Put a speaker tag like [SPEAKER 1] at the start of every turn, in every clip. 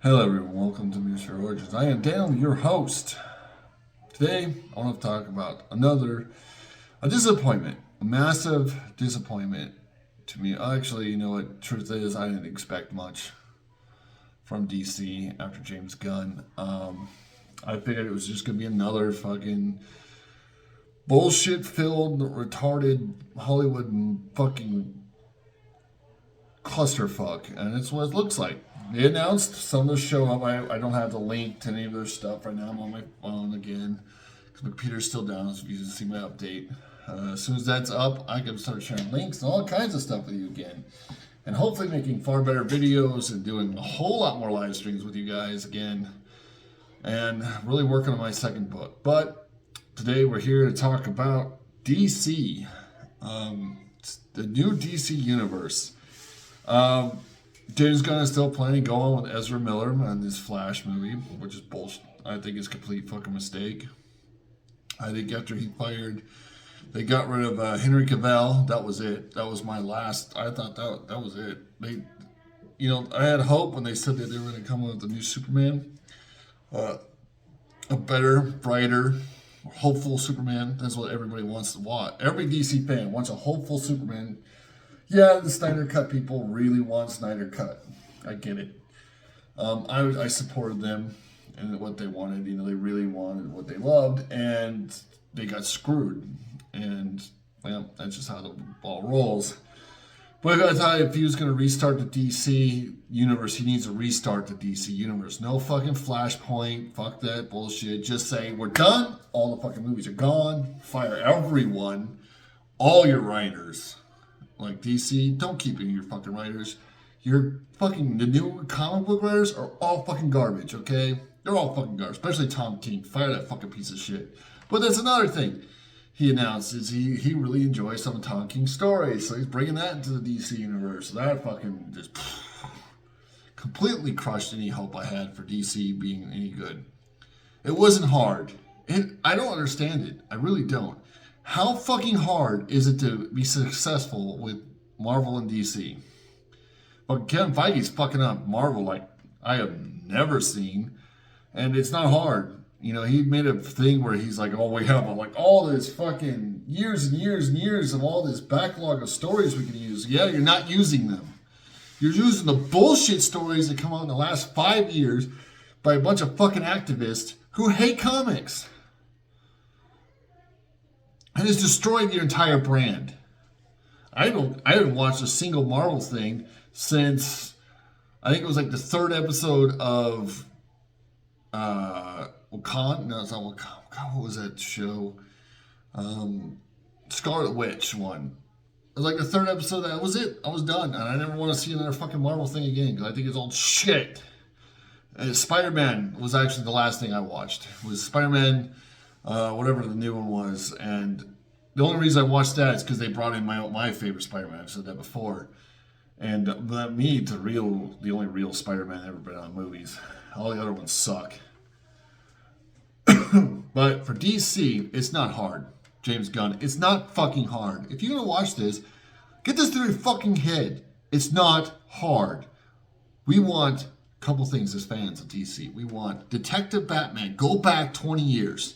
[SPEAKER 1] Hello everyone, welcome to Mr. Origins. I am Daniel, your host. Today, I want to talk about a disappointment, a massive disappointment to me. Actually, you know what, truth is, I didn't expect much from DC after James Gunn. I figured it was just going to be another fucking bullshit-filled, retarded Hollywood fucking clusterfuck, and it's what it looks like. They announced some of the show up. I don't have the link to any of their stuff right now. I'm on my phone again because my computer's still down, so you can see my update. As soon as that's up, I can start sharing links and all kinds of stuff with you again. And hopefully making far better videos and doing a whole lot more live streams with you guys again. And really working on my second book. But today we're here to talk about DC. The new DC universe. James Gunn is still planning to go on with Ezra Miller on this Flash movie, which is bullshit. I think it's a complete fucking mistake. I think after they got rid of Henry Cavill. That was it. That was my last. I thought that was it. I had hope when they said that they were going to come up with a new Superman, a better, brighter, hopeful Superman. That's what everybody wants to watch. Every DC fan wants a hopeful Superman. Yeah, the Snyder Cut people really want Snyder Cut. I get it. I supported them and what they wanted. They really wanted what they loved, and they got screwed. And, well, that's just how the ball rolls. But I gotta tell you, if he was gonna restart the DC universe, he needs to restart the DC universe. No fucking Flashpoint. Fuck that bullshit. Just say, we're done. All the fucking movies are gone. Fire everyone. All your writers. Like DC, don't keep in your fucking writers. The new comic book writers are all fucking garbage, okay? They're all fucking garbage, especially Tom King. Fire that fucking piece of shit. But that's another thing he announced is he really enjoys some of Tom King's stories, so he's bringing that into the DC universe. So that fucking just completely crushed any hope I had for DC being any good. It wasn't hard. I don't understand it. I really don't. How fucking hard is it to be successful with Marvel and DC? But Kevin Feige's fucking up Marvel like I have never seen. And it's not hard. He made a thing where he's like, oh, we have like all this fucking years and years and years of all this backlog of stories we can use. Yeah, you're not using them. You're using the bullshit stories that come out in the last 5 years by a bunch of fucking activists who hate comics. And it's destroyed your entire brand. I haven't watched a single Marvel thing since I think it was like the third episode of Wakanda. No, it's not Wakanda. God, what was that show? Scarlet Witch one. It was like the third episode. That was it. I was done, and I never want to see another fucking Marvel thing again because I think it's all shit. Spider-Man was actually the last thing I watched. It was Spider-Man. Whatever the new one was, and the only reason I watched that is because they brought in my favorite Spider-Man. I've said that before, and the only real Spider-Man ever been on movies. All the other ones suck. But for DC, it's not hard. James Gunn, it's not fucking hard. If you're gonna watch this, get this through your fucking head. It's not hard. We want a couple things as fans of DC. We want Detective Batman. Go back 20 years.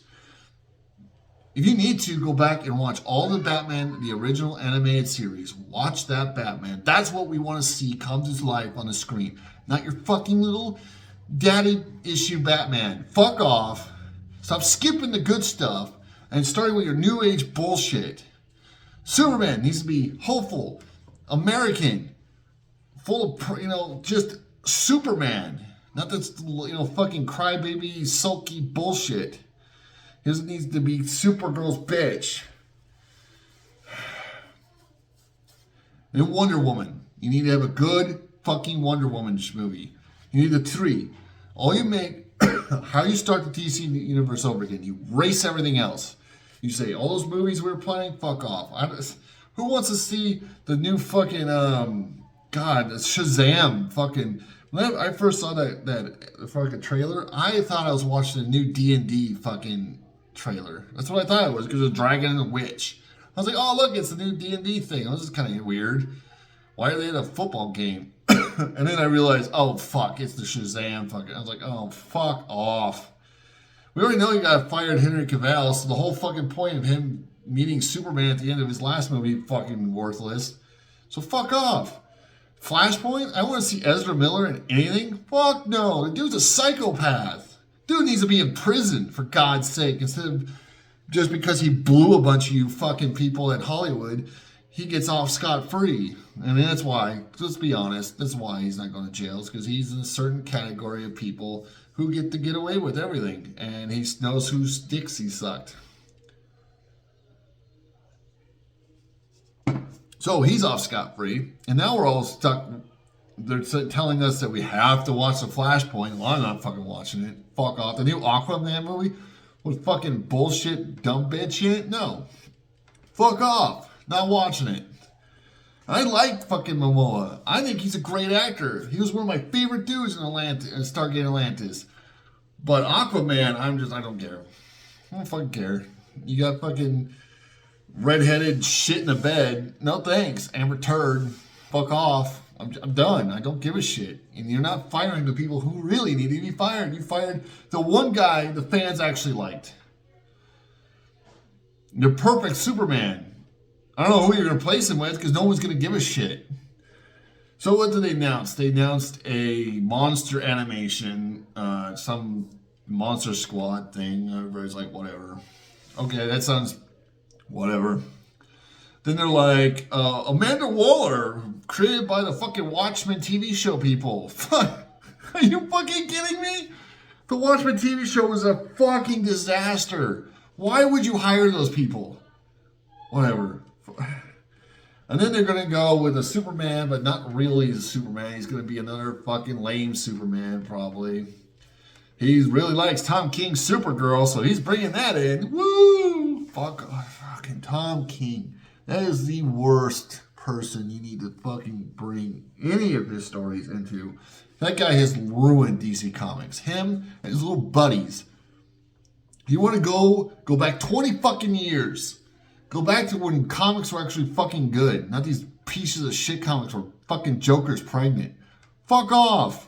[SPEAKER 1] If you need to, go back and watch all the Batman, the original animated series. Watch that Batman. That's what we want to see come to life on the screen. Not your fucking little daddy issue Batman. Fuck off. Stop skipping the good stuff and starting with your new age bullshit. Superman needs to be hopeful, American, full of, just Superman. Not this, fucking crybaby, sulky bullshit. His needs to be Supergirl's bitch. And Wonder Woman. You need to have a good fucking Wonder Woman movie. You need the three. All you make, how you start the DC universe over again. You erase everything else. You say, all those movies we were playing, fuck off. Who wants to see the new fucking, Shazam fucking... When I first saw that fucking trailer, I thought I was watching a new D&D fucking trailer. That's what I thought it was, because of Dragon and a Witch. I was like, oh, look, it's the new D&D thing. This is kind of weird. Why are they in a football game? And then I realized, oh fuck, it's the Shazam fucking. I was like, oh fuck off. We already know he got fired Henry Cavill, so the whole fucking point of him meeting Superman at the end of his last movie fucking worthless. So fuck off. Flashpoint? I want to see Ezra Miller in anything? Fuck no. The dude's a psychopath. Dude needs to be in prison, for God's sake. Instead of just because he blew a bunch of you fucking people at Hollywood, he gets off scot-free. And that's why, let's be honest, that's why he's not going to jail. It's because he's in a certain category of people who get to get away with everything. And he knows whose dicks he sucked. So he's off scot-free. And now we're all stuck. They're telling us that we have to watch the Flashpoint. Well, I'm not fucking watching it. Fuck off. The new Aquaman movie with fucking bullshit dumb bitch shit? No. Fuck off. Not watching it. I like fucking Momoa. I think he's a great actor. He was one of my favorite dudes in Stargate Atlantis. But Aquaman, I don't care. I don't fucking care. You got fucking redheaded shit in the bed. No thanks. Amber Turd. Fuck off. I'm done. I don't give a shit. And you're not firing the people who really need to be fired. You fired the one guy the fans actually liked. The perfect Superman. I don't know who you're going to replace him with because no one's going to give a shit. So what did they announce? They announced a monster animation, some Monster Squad thing. Everybody's like, whatever. Okay, that sounds whatever. Then they're like, Amanda Waller, created by the fucking Watchmen TV show people. Are you fucking kidding me? The Watchmen TV show was a fucking disaster. Why would you hire those people? Whatever. And then they're going to go with a Superman, but not really a Superman. He's going to be another fucking lame Superman, probably. He really likes Tom King's Supergirl, so he's bringing that in. Woo! Fucking Tom King. That is the worst person you need to fucking bring any of his stories into. That guy has ruined DC Comics. Him and his little buddies. You want to go back 20 fucking years. Go back to when comics were actually fucking good. Not these pieces of shit comics where fucking Joker's pregnant. Fuck off.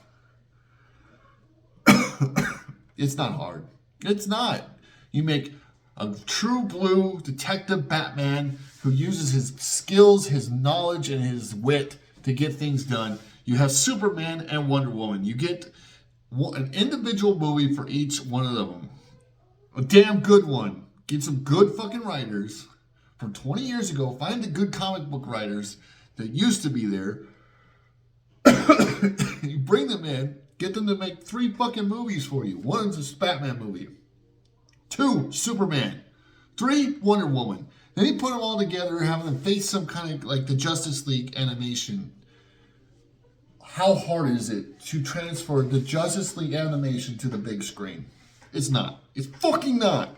[SPEAKER 1] It's not hard. It's not. You make a true blue detective Batman who uses his skills, his knowledge, and his wit to get things done. You have Superman and Wonder Woman. You get an individual movie for each one of them. A damn good one. Get some good fucking writers from 20 years ago. Find the good comic book writers that used to be there. You bring them in. Get them to make 3 fucking movies for you. 1's a Batman movie. 2, Superman. 3, Wonder Woman. Then you put them all together and have them face some kind of like the Justice League animation. How hard is it to transfer the Justice League animation to the big screen? It's not. It's fucking not.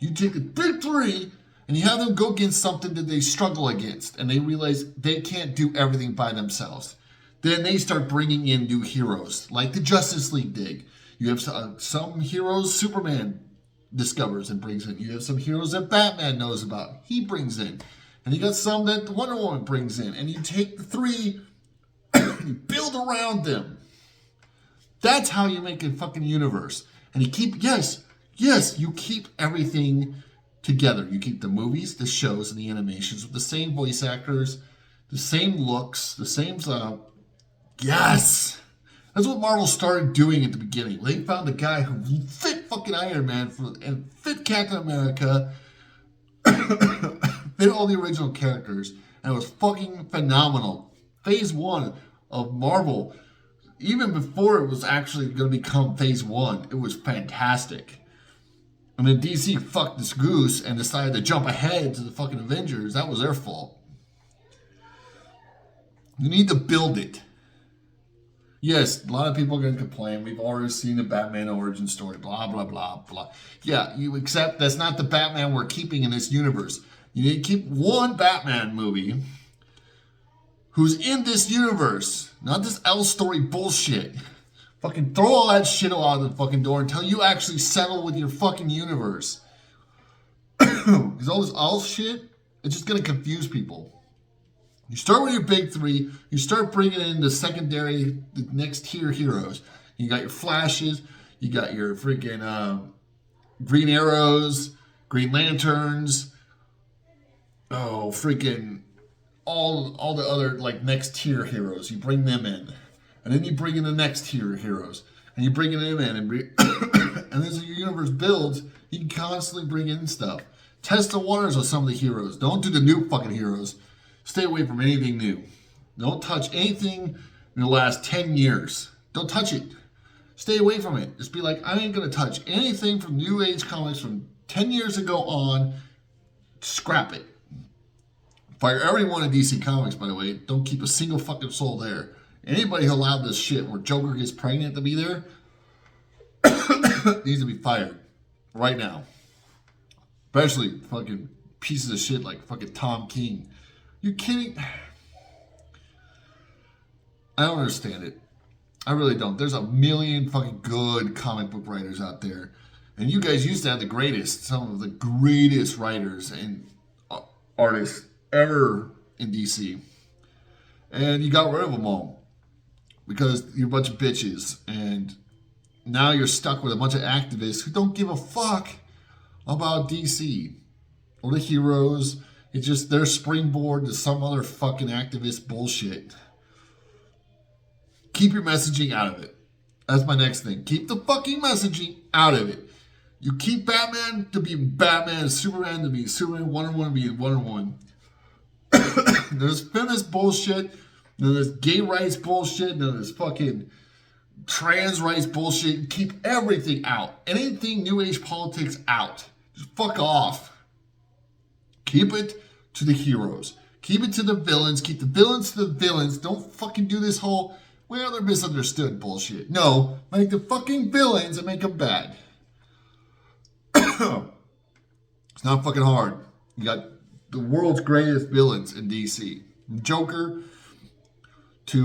[SPEAKER 1] You take the big 3 and you have them go against something that they struggle against and they realize they can't do everything by themselves. Then they start bringing in new heroes like the Justice League did. You have some heroes Superman discovers and brings in. You have some heroes that Batman knows about. He brings in. And you got some that Wonder Woman brings in. And you take the 3 and you build around them. That's how you make a fucking universe. And you keep, yes, you keep everything together. You keep the movies, the shows, and the animations with the same voice actors, the same looks, the same yes! That's what Marvel started doing at the beginning. They found a guy who fit fucking Iron Man and fit Captain America, fit all the original characters, and it was fucking phenomenal. Phase 1 of Marvel, even before it was actually going to become Phase 1, it was fantastic. And then DC fucked this goose and decided to jump ahead to the fucking Avengers. That was their fault. You need to build it. Yes, a lot of people are going to complain. We've already seen the Batman origin story, blah, blah, blah, blah. Yeah, you accept that's not the Batman we're keeping in this universe. You need to keep one Batman movie who's in this universe, not this L story bullshit. Fucking throw all that shit out of the fucking door until you actually settle with your fucking universe. Because all this L shit, it's just going to confuse people. You start with your big three. You start bringing in the secondary, the next tier heroes. You got your Flashes. You got your freaking Green Arrows, Green Lanterns. Oh, freaking all the other like next tier heroes. You bring them in, and then you bring in the next tier heroes, and you bring them in, and as your universe builds, you can constantly bring in stuff. Test the waters with some of the heroes. Don't do the new fucking heroes. Stay away from anything new. Don't touch anything in the last 10 years. Don't touch it. Stay away from it. Just be like, I ain't going to touch anything from New Age comics from 10 years ago on. Scrap it. Fire everyone in DC Comics, by the way. Don't keep a single fucking soul there. Anybody who allowed this shit where Joker gets pregnant to be there needs to be fired. Right now. Especially fucking pieces of shit like fucking Tom King. You kidding? I don't understand it. I really don't. There's a million fucking good comic book writers out there. And you guys used to have the greatest, some of the greatest writers and artists ever in DC. And you got rid of them all. Because you're a bunch of bitches. And now you're stuck with a bunch of activists who don't give a fuck about DC. Or the heroes. It's just their springboard to some other fucking activist bullshit. Keep your messaging out of it. That's my next thing. Keep the fucking messaging out of it. You keep Batman to be Batman, Superman to be Superman, Wonder Woman to be Wonder Woman. There's feminist bullshit. Then there's gay rights bullshit. Then there's fucking trans rights bullshit. Keep everything out. Anything New Age politics out. Just fuck off. Keep it to the heroes. Keep it to the villains. Keep the villains to the villains. Don't fucking do this whole, well, they're misunderstood bullshit. No, make the fucking villains and make them bad. It's not fucking hard. You got the world's greatest villains in DC. From Joker to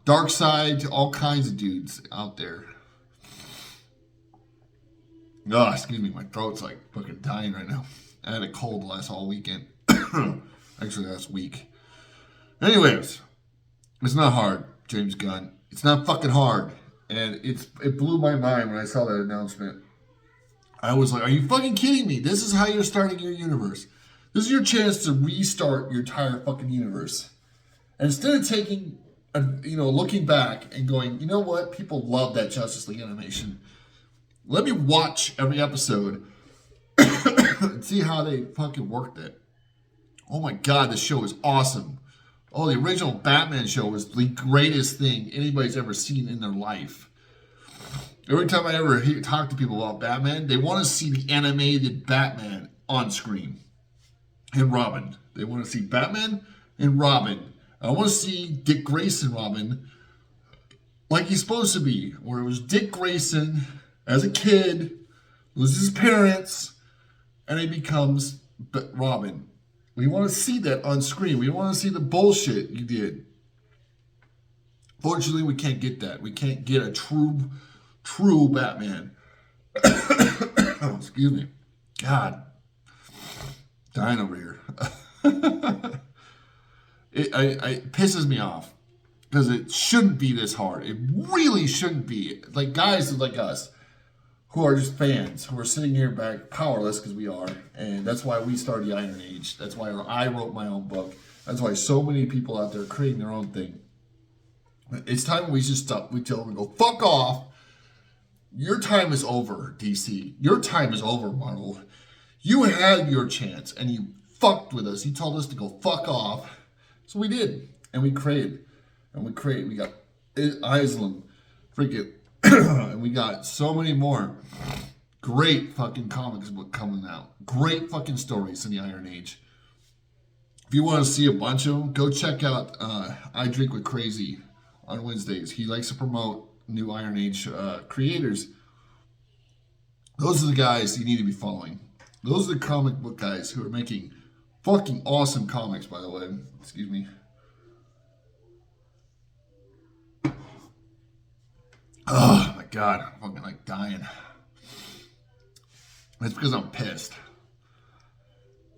[SPEAKER 1] Darkseid to all kinds of dudes out there. Oh, excuse me, my throat's like fucking dying right now. I had a cold last all weekend. Actually, last week. Anyways, it's not hard, James Gunn. It's not fucking hard. And it blew my mind when I saw that announcement. I was like, are you fucking kidding me? This is how you're starting your universe. This is your chance to restart your entire fucking universe. And instead of taking, looking back and going, you know what? People love that Justice League animation. Let me watch every episode and see how they fucking worked it. Oh my God, this show is awesome. Oh, the original Batman show was the greatest thing anybody's ever seen in their life. Every time I ever talk to people about Batman, they want to see the animated Batman on screen. And Robin. They want to see Batman and Robin. I want to see Dick Grayson Robin like he's supposed to be. Where it was Dick Grayson as a kid, loses his parents, and he becomes Robin. We want to see that on screen. We want to see the bullshit you did. Fortunately, we can't get that. We can't get a true Batman. Excuse me. God. Dying over here. It pisses me off. Because it shouldn't be this hard. It really shouldn't be. Like guys like us, who are just fans, who are sitting here back powerless, because we are, and that's why we started the Iron Age. That's why I wrote my own book. That's why so many people out there are creating their own thing. It's time we just stop. We tell them, go, fuck off. Your time is over, DC. Your time is over, Marvel. You had your chance, and you fucked with us. You told us to go fuck off. So we did, and we created. And we got Islam, freaking, and we got so many more great fucking comics book coming out. Great fucking stories in the Iron Age. If you want to see a bunch of them, go check out I Drink with Crazy on Wednesdays. He likes to promote new Iron Age creators. Those are the guys you need to be following. Those are the comic book guys who are making fucking awesome comics, by the way. Excuse me. Oh my God, I'm fucking like dying. It's because I'm pissed.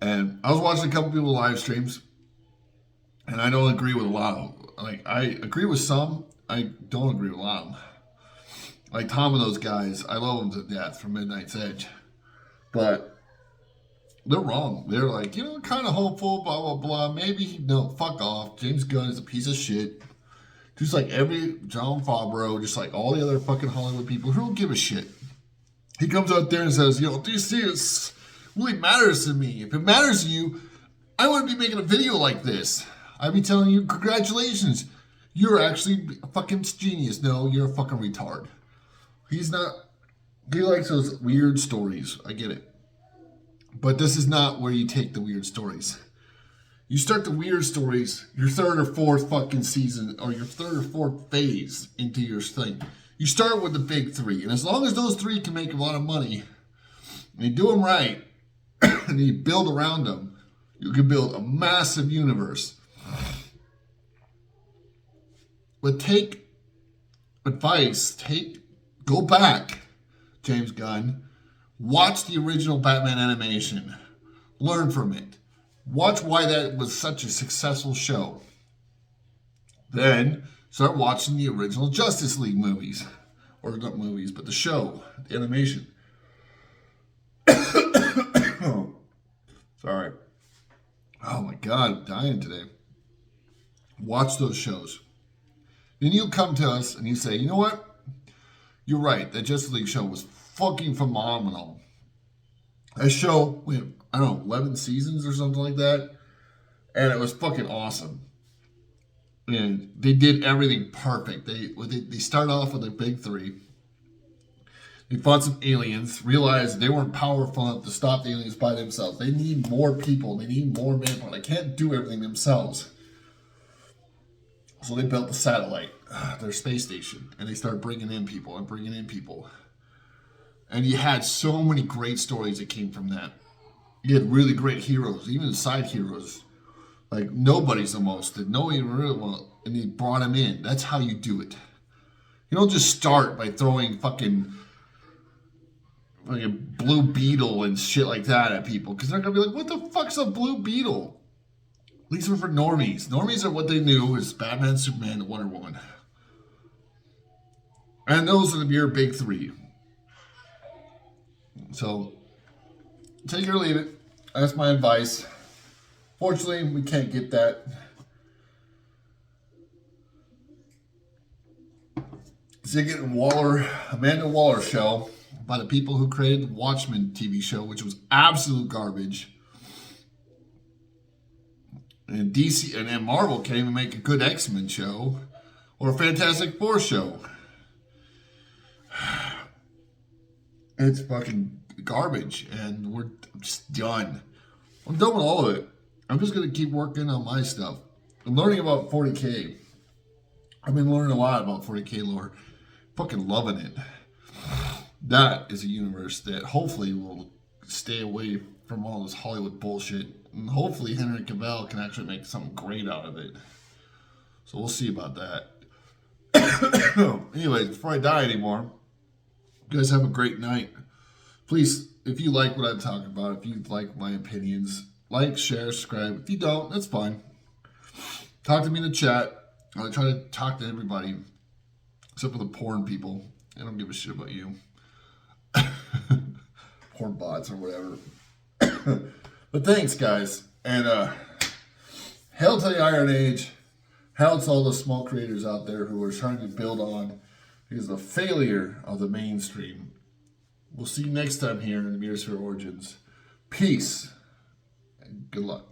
[SPEAKER 1] And I was watching a couple people live streams, And I don't agree with a lot of them. Like, I agree with some, I don't agree with a lot of them. Like Tom and those guys, I love them to death from Midnight's Edge. But they're wrong. They're like, kind of hopeful, blah, blah, blah. Maybe, no, fuck off. James Gunn is a piece of shit. Just like every John Favreau, just like all the other fucking Hollywood people who don't give a shit. He comes out there and says, DC, it really matters to me. If it matters to you, I wouldn't be making a video like this. I'd be telling you, congratulations. You're actually a fucking genius. No, you're a fucking retard. He's not. He likes those weird stories. I get it. But this is not where you take the weird stories. You start the weird stories your third or fourth fucking season or your third or fourth phase into your thing. You start with the big three. And as long as those three can make a lot of money and you do them right and you build around them, you can build a massive universe. But take advice. Go back, James Gunn. Watch the original Batman animation. Learn from it. Watch why that was such a successful show. Then start watching the original Justice League movies. Or not movies, but the show, the animation. Sorry. Oh my God, I'm dying today. Watch those shows. Then you come to us and you say, you know what? You're right. That Justice League show was fucking phenomenal. That show went, I don't know, 11 seasons or something like that. And it was fucking awesome. And they did everything perfect. They start off with a big three. They fought some aliens, realized they weren't powerful enough to stop the aliens by themselves. They need more people. They need more manpower. They can't do everything themselves. So they built the satellite, their space station. And they started bringing in people and bringing in people. And you had so many great stories that came from that. You had really great heroes, even side heroes. Like, nobody's the most, that nobody really want, and they brought them in. That's how you do it. You don't just start by throwing fucking Blue Beetle and shit like that at people. Because they're going to be like, what the fuck's a Blue Beetle? These were for normies. Normies are what they knew is Batman, Superman, and Wonder Woman. And those are your big three. So, take it or leave it. That's my advice. Fortunately, we can't get that. Ziggett and Waller, Amanda Waller show by the people who created the Watchmen TV show, which was absolute garbage. And DC and Marvel can't even make a good X-Men show or a Fantastic Four show. It's fucking garbage, and we're just done. I'm done with all of it. I'm just going to keep working on my stuff. I'm learning about 40K. I've been learning a lot about 40K lore. Fucking loving it. That is a universe that hopefully will stay away from all this Hollywood bullshit. And hopefully Henry Cavill can actually make something great out of it. So we'll see about that. Anyways, before I die anymore, you guys have a great night. Please, if you like what I'm talking about, if you like my opinions, like, share, subscribe. If you don't, that's fine. Talk to me in the chat. I try to talk to everybody, except for the porn people. I don't give a shit about you. Porn bots or whatever. But thanks, guys. And hell to the Iron Age. Hell to all the small creators out there who are trying to build on because of the failure of the mainstream. We'll see you next time here in the Metersphere Origins. Peace and good luck.